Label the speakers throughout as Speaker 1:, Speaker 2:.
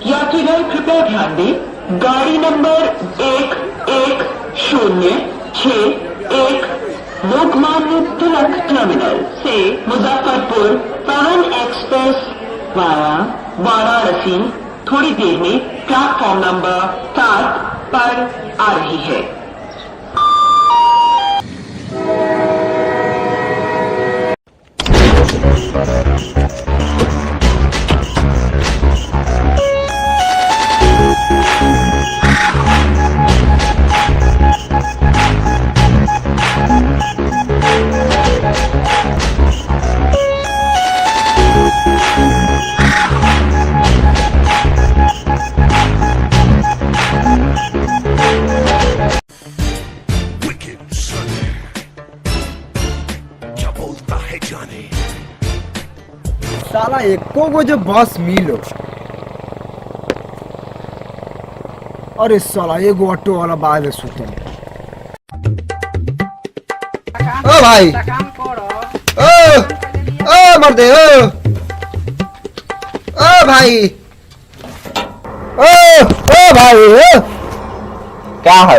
Speaker 1: यात्रीगण कृपया ध्यान दें, गाड़ी नंबर 1106 लोकमान्य तिलक टर्मिनल से मुजफ्फरपुर पवन एक्सप्रेस वाया वाराणसी थोड़ी देर में प्लेटफॉर्म नंबर 7 पर आ रही है।
Speaker 2: साला एको गो जो बस मिलो। अरे साला एगो ऑटो वाला बाद में सुते। ओ भाई ओ मर्दे ओ भाई ओ भाई क्या है?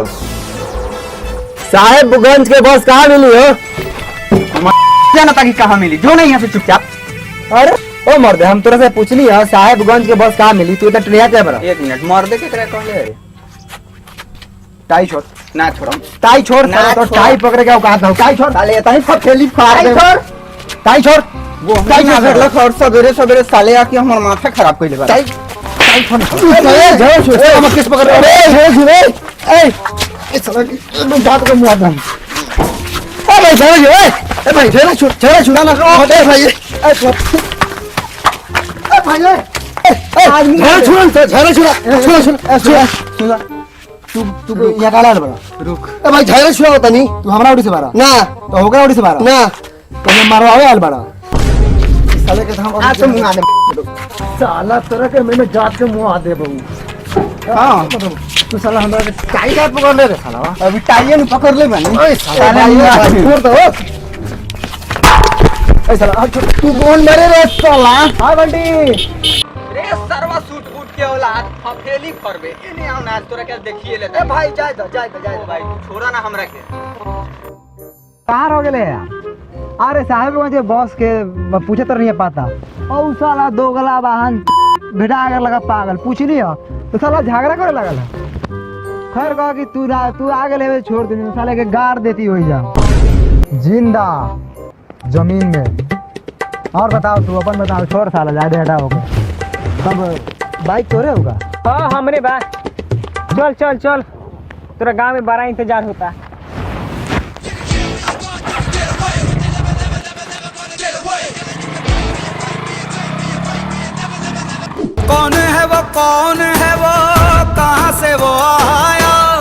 Speaker 2: साहेबगंज के बस कहाँ मिली हो?
Speaker 3: जाना ताकि कहाँ मिली, जो नहीं यहाँ से चुपचाप।
Speaker 2: अरे ओ मर्दे हम तोरा से पूछली है साहेबगंज के बस कहाँ मिली? तू तो ट्रेन क्या बड़ा?
Speaker 3: एक मिनट मर्दे के तरह कौन ले?
Speaker 2: टाई छोड़
Speaker 3: ना छोड़ो,
Speaker 2: टाई छोड़
Speaker 3: ना
Speaker 2: तो
Speaker 3: छोड़।
Speaker 2: टाई पकड़ के कहा था टाई छोड़
Speaker 3: साले इतना ही फटेली फाड़ दे।
Speaker 2: टाई छोड़
Speaker 3: वो टाई ना करलक और सवेरे सवेरे साले आके हमर माथा खराब कइले बा।
Speaker 2: टाई टाई छोड़ ए झोल छोड़ हम किस पकड़ ए झोल ए साला मैं बात को मुआ दम। ए भाई झोल ए भाई झोल छुड़ा ना ए भाई ए भाई ए झोल तू यहाँ का लाल बड़ा रुक। ए भाई झगड़ा छुआ होता नहीं तू हमरा उड़ी से मारा ना तो होगा उड़ी से मारा ना तो मैं मारवा आवे बड़ा साले के हम
Speaker 3: आ तो मुंह आ दे।
Speaker 2: साला तरह के मैं जात के मुंह आ दे बहू। हां तू साला हमरा के टाई का पकड़ ले रे साला।
Speaker 3: अभी टाइए न पकड़ ले बनी।
Speaker 2: ओए साला छोड़ दो। ए साला तू कौन मरे रे साला? हां बंटी
Speaker 3: रे सरवा सूट बूट के औलाद फफेली करबे इने आउ ना तोरा के देखिए ले।
Speaker 2: ए भाई जाय दो
Speaker 3: भाई तू छोड़ा ना हमरा के।
Speaker 2: कार हो गेले यार। अरे साहेबगंज के बॉस के पूछे तो नहीं पाता और साला दोगला वाहन भेटा आगे लगा पागल पूछ लिया तो साला झगड़ा करे लगल है। खैर कहा कि तू आगे ले छोड़ दे साले के गाड़ देती हो जा जिंदा जमीन में। और बताओ तू अपन बताओ छोड़ साला ज्यादा हटा होगा सब बाइक तोरे होगा।
Speaker 4: हाँ हमरे बा चल चल चल तेरा गांव में बड़ा इंतजार होता।
Speaker 3: कौन है वो कहाँ से वो आया?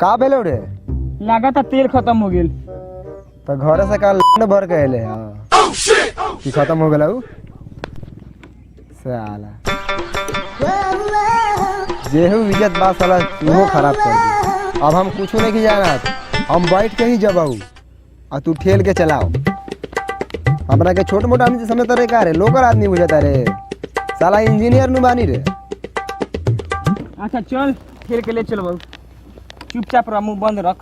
Speaker 2: का बेलो रे?
Speaker 4: लगा था तेल खत्म हो गेल
Speaker 2: तो घर से का भर के अले कि खत्म हो गया साला जेहू इज्जत बात साला तू खराब कर दी। अब हम कुछ नहीं की जाना हम बैठ के ही जबाऊ और तू ठेल के चलाओ। हमरा के छोट मोटा आदमी समझता रे का रे लोकल आदमी बुझता रे साला इंजीनियर नु बानी रे।
Speaker 4: अच्छा चल खेल के ले चल बाबू चुपचाप रह मुंह बंद रख।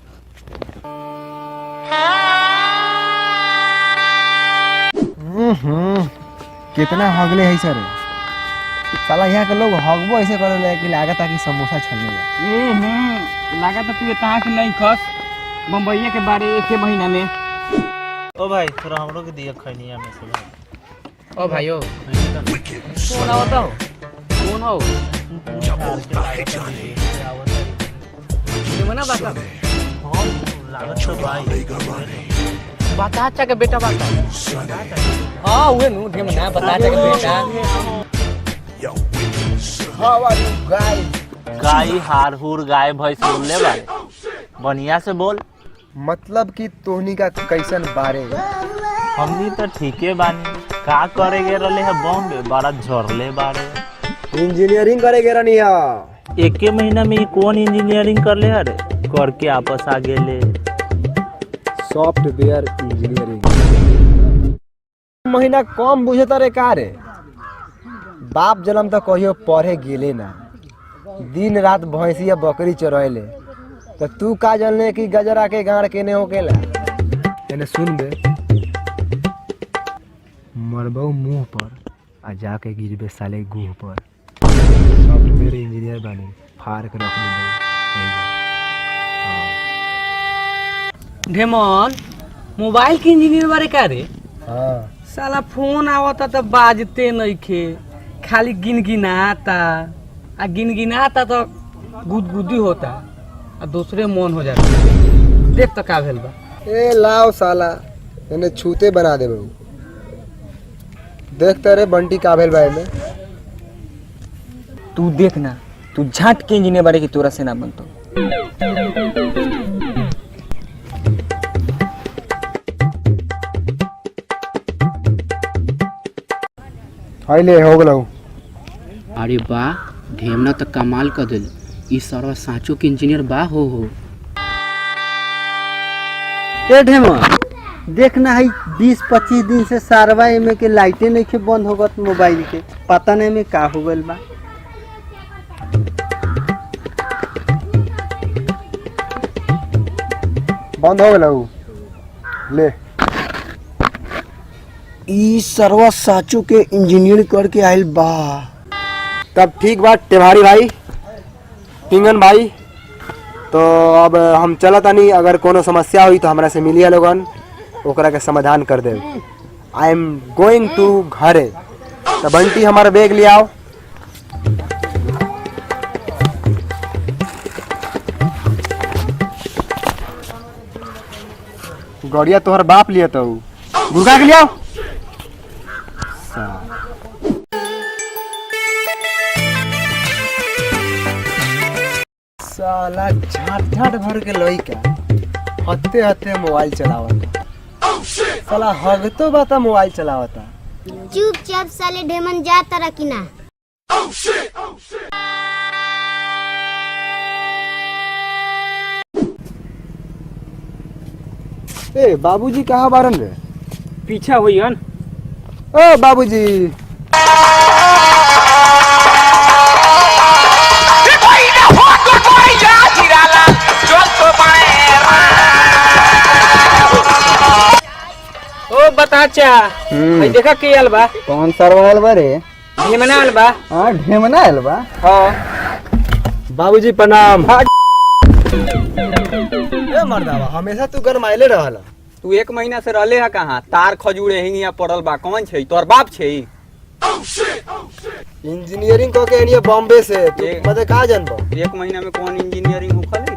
Speaker 2: कितना हगले है सर साला यहाँ के लोग हगबो ऐसे करे कि लागत कि समोसा छलने बा।
Speaker 4: लगा था तू कहाँ से नहीं खस बम्बईया के बारे एक महीना में।
Speaker 5: ओ भाई थोड़ा हमरो के दिया खैनिया में से भाई।
Speaker 4: ओ भाई ओ कौन आवता हो? कौन हो? मना बाता
Speaker 5: हां लागत तो भाई
Speaker 4: बाता अच्छा के बेटा बाता। हां उहे नु ढेम ना बता अच्छा के बेटा।
Speaker 2: How are you guys?
Speaker 5: गाय हार हुर गाय भैंस बोलले बारे बढ़िया से बोल।
Speaker 2: मतलब कि तोहनी का कैसन बारे?
Speaker 5: हमनी तो ठीके बानी का करे गे रहले है बॉम्बे बड़ा झरले बारे।
Speaker 2: इंजीनियरिंग करे गे रहनी है।
Speaker 5: एके महीना में कौन इंजीनियरिंग कर ले अरे करके आपस आ गेले।
Speaker 2: सॉफ्टवेयर इंजीनियरिंग महीना कम बुझता रे का रे। बाप जन्म तो कहियो पढ़े गेले ना, दिन रात भैंसिया बकरी चरैले, तो तू का जानले कि गजरा के गाड़ केने होकेला। एने सुन बे, मरबो मुंह पर आ जाके गिरबे साले गुह पर। सॉफ्टवेयर इंजीनियर बने फाड़ के रख दे।
Speaker 4: ढेमन मोबाइल के इंजीनियर बारे का रे?
Speaker 2: हाँ
Speaker 4: साला फोन आवता तो बाजते नइखे, खाली गिनगिनाता आ गिनगिनाता तो गुदगुदी होता आ दूसरे मन हो जाता। देख तो का भेल बा।
Speaker 2: ए लाओ साला एने छूते बना दे बहू। देखते रे बंटी का भेल बा एमे।
Speaker 3: तू देख ना, तू झाट के इंजीनियर बारे की तोरा से ना बनतो।
Speaker 2: हाइले हो गलो।
Speaker 6: अरे वाह, ढेमना तो कमाल कर दिल। ई सरवा साँचो के इंजीनियर बा हो।
Speaker 7: ए ढेमन देखना है 20-25 दिन से सारवा एमे के लाइटे नहीं के बंद होगत मोबाइल के, पता नहीं में का हो गइल बा।
Speaker 2: बंद हो गलो ले।
Speaker 7: ई सरवा साचो के इंजीनियर करके आइल बा।
Speaker 2: तब ठीक बात टेवाड़ी भाई, पिंगन भाई, तो अब हम चलत आनी। अगर कोनो समस्या हुई तो हमरा से मिलिए लोगन, ओकरा के समाधान कर दे। आई एम गोइंग टू घरे। तो बंटी हमारा बैग ले आओ। गड़िया तोहर बाप लिया तो गुरगा के ले आओ। साला झाट झाट भर के लइका हत्ते हत्ते मोबाइल चलावता। साला हगतो बाता मोबाइल चलावता।
Speaker 8: चुपचाप साले ढेमन जा तारा कि ना।
Speaker 2: ए बाबूजी कहाँ बारन रे?
Speaker 4: पीछा हुई हन।
Speaker 2: ओ बाबूजी
Speaker 4: ओ बता चा, भाई देखा के आल बा?
Speaker 7: कौन सरवा आइल बा रे?
Speaker 4: ढेमना आल बा।
Speaker 7: हाँ ढेमना आइल बा।
Speaker 2: बाबूजी प्रणाम। ए मर्दावा हमेशा तू गरमाइले रहला।
Speaker 3: तू 1 महीना से रहले है कहाँ? तार खजूरे हिंगिया पड़ल बा। कौन छै? तोर बाप छै?
Speaker 2: इंजीनियरिंग क के एनिए बॉम्बे से। तू मते का जानबो?
Speaker 3: 1 महीना में कौन इंजीनियरिंग होखले?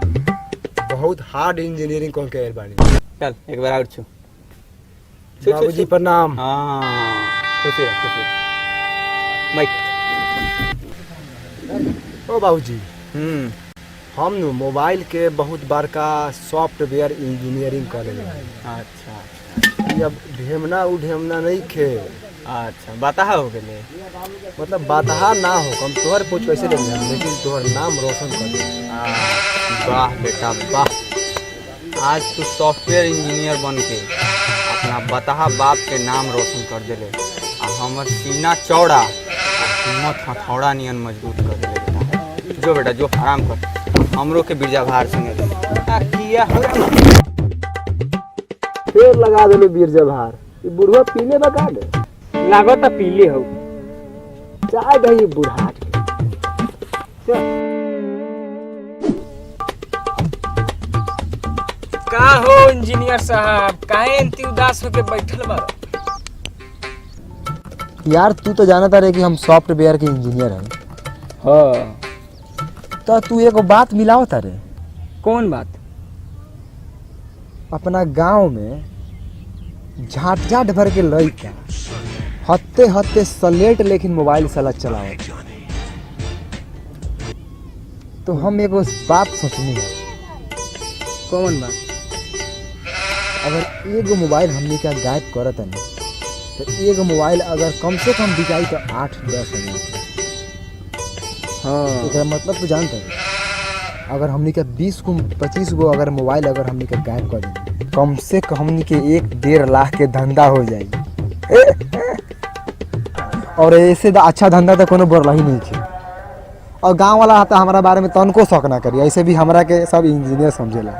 Speaker 2: बहुत हार्ड इंजीनियरिंग क के आइल बानी।
Speaker 3: चल एक बार और छु।
Speaker 2: बाबूजी प्रणाम।
Speaker 3: हाँ खुशी रह, खुशी रह। माइक।
Speaker 2: ओ बाबूजी हम नु मोबाइल के बहुत बड़का सॉफ्टवेयर इंजीनियरिंग कर रहे हैं।
Speaker 3: अच्छा
Speaker 2: ये अब ढेमना उ ढेमना नहीं खे।
Speaker 3: अच्छा बता हो गेले।
Speaker 2: मतलब बातहा ना हो, हम तोहर पूछ कैसे ले लें, लेकिन तोहर नाम रोशन कर दे।
Speaker 3: वाह बेटा वाह, आज तू सॉफ्टवेयर इंजीनियर बन के अपना बताहा बाप के नाम रोशन कर देले आ हमर सीना चौड़ा हिम्मत हथौड़ा नियन मजबूत कर देले बेटा। जो बेटा जो आराम कर, हमरो के बिरजा भार संगे दे। किया हो
Speaker 2: फिर लगा देले बीरजा भार। ये बुढ़वा पीले बका दे
Speaker 4: लागो तो पीले हो।
Speaker 2: चाय दही बुढ़ा
Speaker 4: का हो इंजीनियर साहब, काहे इतनी उदास होके बैठल बा?
Speaker 2: यार तू तो जानता रहे कि हम सॉफ्टवेयर के इंजीनियर हैं।
Speaker 4: हाँ।
Speaker 2: तो तू एगो बात मिलाओ तारे।
Speaker 4: कौन बात?
Speaker 2: अपना गांव में झाट झाट भर के लइका हत्ते हत्ते सलेट लेकिन मोबाइल साला चलावत। तो हम एगो बात सोचनी है।
Speaker 4: कौन बात?
Speaker 2: अगर एगो मोबाइल हमने का गायब करत है तो एगो मोबाइल अगर कम से कम बिकाई तो 8-10 हजार के।
Speaker 4: हाँ।
Speaker 2: इसका मतलब तो जानते हैं, अगर हमने का 20 को 25 गो अगर मोबाइल अगर हमने का गायब कर देंगे कम से कम के 1-1.5 लाख के धंधा हो जाई। और ऐसे अच्छा धंधा तो कोनो बोल ही नहीं है। और गांव वाला आता हमारा बारे में तनको शौक ना करी, ऐसे भी हमरा के सब इंजीनियर समझेला।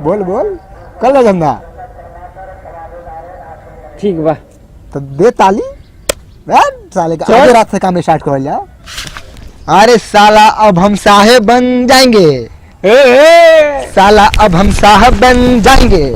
Speaker 2: बोल बोल कर ले धंधा।
Speaker 4: ठीक बा।
Speaker 2: तो दे ताली साले का आगे रात से काम स्टार्ट कर लिया। अरे साला अब हम साहेब बन जाएंगे। साला अब हम साहब बन जाएंगे।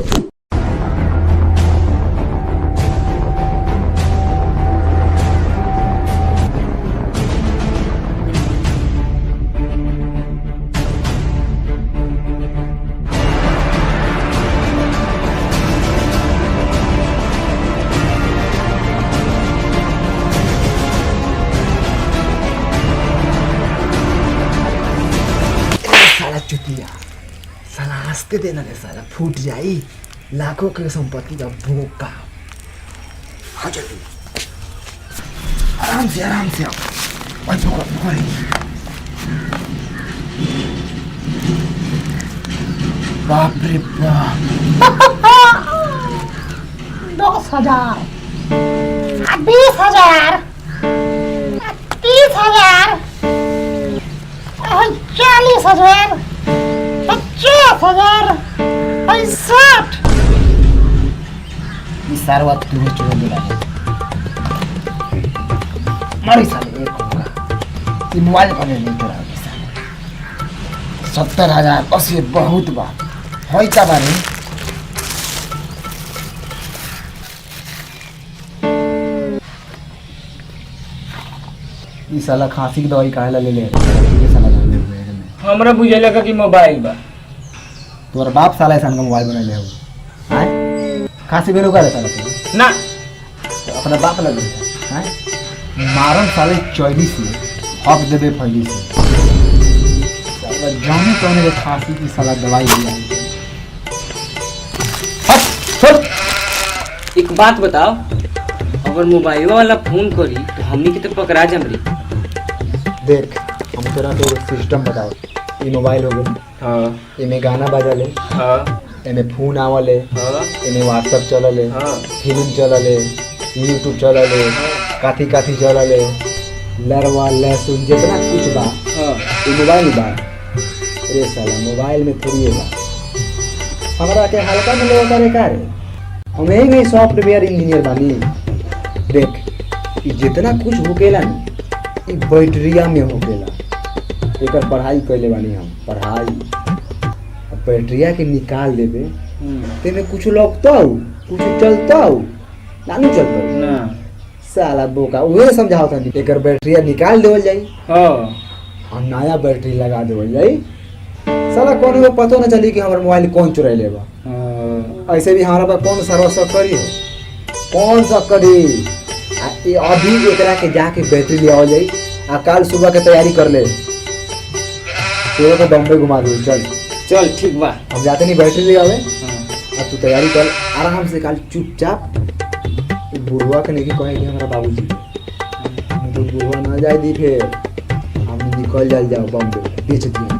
Speaker 2: साला चुतिया, साला हंसते देना रे साला फूट जाई लाखों के संपत्ति का भूखा। आ जल्दी आराम से आओ। और पकड़ बाप रे बाप
Speaker 9: 10,000 20,000 30,000 40,000 50,000 60।
Speaker 2: इस सारा तू चोर मिला मरी साले एक होगा। ये मोबाइल पर नहीं करा 70,000 बस ये बहुत बात है क्या बारे। इस साला खांसी की दवाई काहे ला ले ले साला जाने हुए में
Speaker 4: हमरा बुझाइला का कि मोबाइल बा।
Speaker 2: तोरा बाप साला ऐसा का मोबाइल बना ले हो हैं खांसी बेरो का साला तू
Speaker 4: ना
Speaker 2: तो अपना बाप लगे हैं मारन साले चौली से हक देबे फैली से साला जाने कौन के खांसी की साला दवाई दिया।
Speaker 6: एक बात बताओ, अगर मोबाइल वाला फोन करी तो हमनी के तो पकड़ा जमरी।
Speaker 2: देख हम तेरा तो सिस्टम बताओ। ये मोबाइल हो गई।
Speaker 6: हाँ
Speaker 2: इमे गाना बजले।
Speaker 6: हाँ
Speaker 2: इमे फोन आवले।
Speaker 6: हाँ
Speaker 2: इमे व्हाट्सएप चलले।
Speaker 6: हाँ
Speaker 2: फिल्म चलले यूट्यूब चलले काथी काथी चलले लरवा लहसुन जितना कुछ बा
Speaker 6: हाँ
Speaker 2: ये मोबाइल बा। अरे साला मोबाइल में थोड़ी है बा हमारा के हल्का में लोग करे का रे हम यही नहीं सॉफ्टवेयर इंजीनियर बानी। देख ये जितना कुछ होकेला ना ये बैटरिया में होकेला। एकर पढ़ाई कैले बानी हम पढ़ाई अब बैटरिया के निकाल देबे तेमे कुछ लगता हो कुछ चलता हो नानू चलता
Speaker 6: ना
Speaker 2: साला बोका उहे समझाओ था एकर बैटरिया निकाल देवल जाई
Speaker 6: हाँ
Speaker 2: और नया बैटरी लगा देवल जाई। साला कौन को पतो ना चली कि हमार मोबाइल कौन चुरा लेबा। ऐसे भी हमारा पास कौन सर्वर सब करी हो कौन सब करी ये अभी एकरा के जाके बैटरी ले आओ जाई आ कल सुबह के तैयारी कर ले तेरे को बम्बई घुमा दो। चल
Speaker 6: चल ठीक बा।
Speaker 2: हम जाते नहीं बैटरी ले आवे अब तू तैयारी कर आराम से कल चुपचाप बुढ़वा के नहीं कहे कि हमारा बाबूजी तो बुढ़वा ना जाए दी फिर हम निकल जाओ बम्बई बेच दिए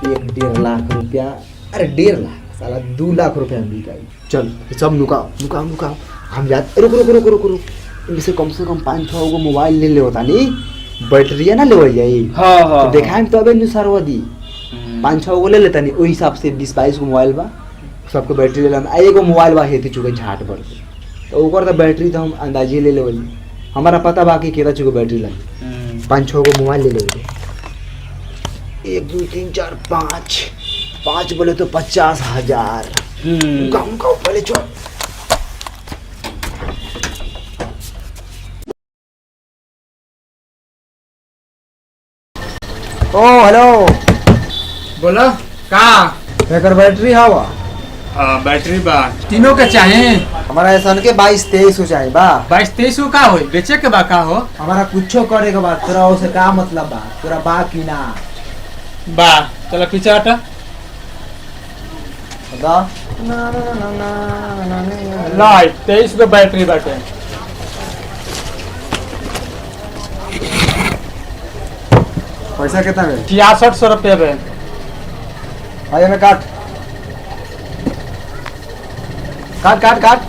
Speaker 2: 1-1.5 लाख रुपया। अरे 1.5 लाख साला 2 लाख रुपया हम बिकाई। चल ये सब नुकाओ हम जाते रुक इनमें से कम 5-6 गो मोबाइल ले ले होता नहीं बैटरिया ना ले जाई।
Speaker 6: हाँ हाँ
Speaker 2: तो देखाएं तो अबे सरवा दी 5-6 गो ले लेता नहीं वही हिसाब से 20-22 गो मोबाइल बा सबको बैटरी ले लेम एगो मोबाइल बा हेती चुके झाट भर के तो ओकर तो बैटरी तो हम अंदाजे ले लेवल हमारा पता बाकी केता चुके बैटरी लगी 5-6 गो मोबाइल ले लेवल 1 2 3 4 5 बोले तो 50,000 गाँव पहले चल। ओ हेलो
Speaker 4: बोलो का
Speaker 2: एकर बैटरी हवा
Speaker 4: बैटरी बा तीनों के चाहे
Speaker 2: हमारा ऐसा के 22-23 हो जाए बा
Speaker 4: 22-23 का हो बेचे के बा का हो
Speaker 2: हमारा कुछो करे के बाद तोरा उसे का मतलब बा तोरा बा की ना
Speaker 4: बा चलो पीछे हटा
Speaker 2: बता
Speaker 4: लाइट 23 को बैटरी बाटे
Speaker 2: पैसा कितना है
Speaker 4: 6600 रुपया बे
Speaker 2: भाई हमें काट काट काट काट।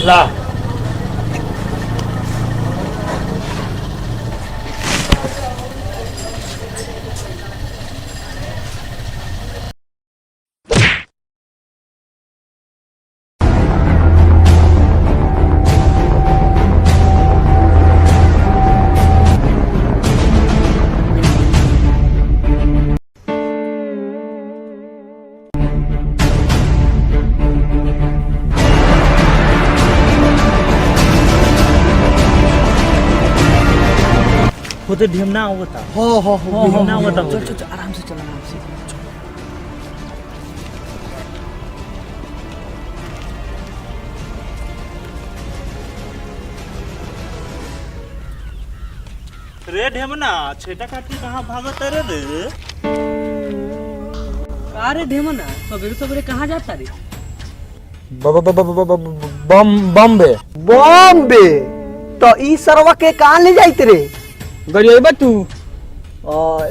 Speaker 5: ला वो तो ढेमना होता।
Speaker 2: हो
Speaker 5: ढेमना होता।
Speaker 4: चल आराम से चल आराम से।
Speaker 5: रे ढेमना छेटा काटी कहाँ भागत रे रे?
Speaker 4: अरे ढेमना सवेरे सवेरे कहाँ जाता रे?
Speaker 2: बॉम्बे। बॉम्बे तो ई सरवा के कहाँ ले जाइत रे?
Speaker 4: गरिएबा तू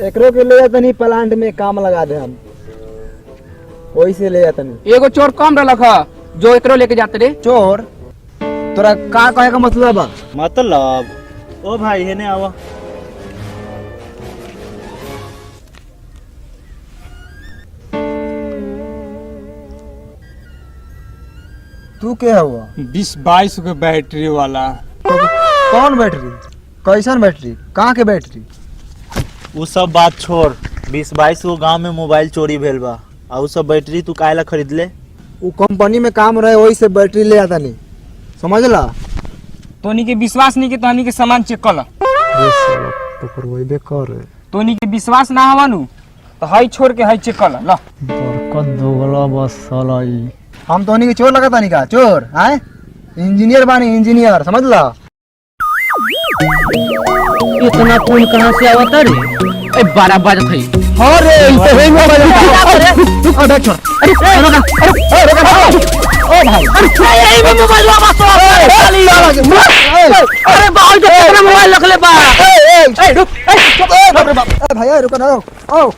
Speaker 2: एकरो के ले जातनी प्लांट में काम लगा दे हम, वही से ले जातनी।
Speaker 6: एगो चोर कम रलख जो एकरो लेके जाते रे।
Speaker 2: चोर तोरा का कहे का मतलब बा?
Speaker 5: मतलब ओ भाई है ने आवा।
Speaker 2: तू क्या हुआ?
Speaker 3: 20-22 के बैटरी वाला।
Speaker 2: कौन बैटरी? कैसन बैटरी? कहाँ के बैटरी?
Speaker 5: वो सब बात छोड़। 20-22 गो गांव में मोबाइल चोरी भेल बा और सब बैटरी तू काहेला खरीद ले?
Speaker 2: वो कंपनी में काम रहे वही से बैटरी ले आता नहीं, समझ ला?
Speaker 4: तोनी के विश्वास नहीं के तोनी के सामान चेक कर ला।
Speaker 2: तो करवाई बेकार है।
Speaker 4: तोनी के विश्वास ना हवा नु तो हई छोड़ के हई चेक कर ला।
Speaker 2: बरकत दोगला बस साला ई। हम तोनी के चोर लगता नहीं का? चोर हैं? इंजीनियर बानी, इंजीनियर, समझ ला?
Speaker 6: इतना फोन कहाँ से आवता रे? ए 12 बजत है।
Speaker 2: अरे इसे हेंग हो गया। अरे छोड़। अरे रुक। ओ भाई
Speaker 6: अरे यही में मोबाइल वापस तो अरे बाहर जो कितना मोबाइल रख ले बा।
Speaker 2: ए रुक। ए भाई रुक ना। ओ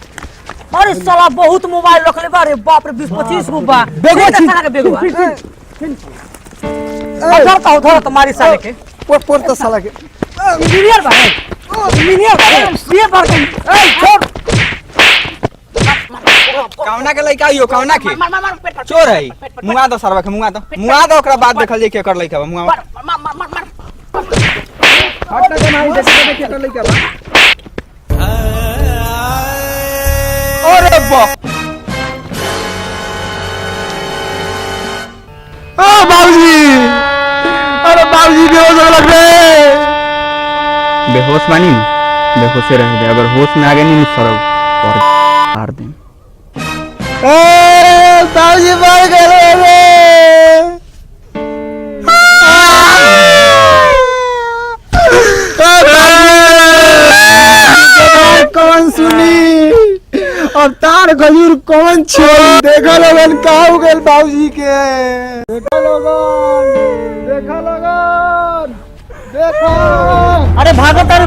Speaker 4: अरे साला बहुत मोबाइल रख ले बा रे बाप रे 20-25 गो बा।
Speaker 2: बेगवा छी।
Speaker 4: साला के बेगवा। करता उधर तुम्हारी साले के।
Speaker 2: पोर तो साला के
Speaker 4: इंजीनियर बा। इंजीनियर बा। ये बार ए छोड़।
Speaker 3: कौना के लइका आइयो? कौना के चोर है? मुआ दो सरवा के, मुआ दो ओकरा बाद देखल जाई के कर लइका बा। मुआ
Speaker 2: हट के नहीं देखे के कर लइका बा।
Speaker 3: अरे बा
Speaker 2: ओ बाबूजी, अरे बाबूजी बेहोश लग रहे।
Speaker 3: बेहोश बानी? बेहोशे रह दे, अगर होश में आ गए नहीं सरव और मार दे।
Speaker 2: ए बाबूजी मर गए रे। कौन सुनी और तार खजूर कौन छोड़ी? देखा लोगन का हो गए बाबूजी के। देखा लोगन, देखा लोगन, देखा।
Speaker 4: अरे भागो तारे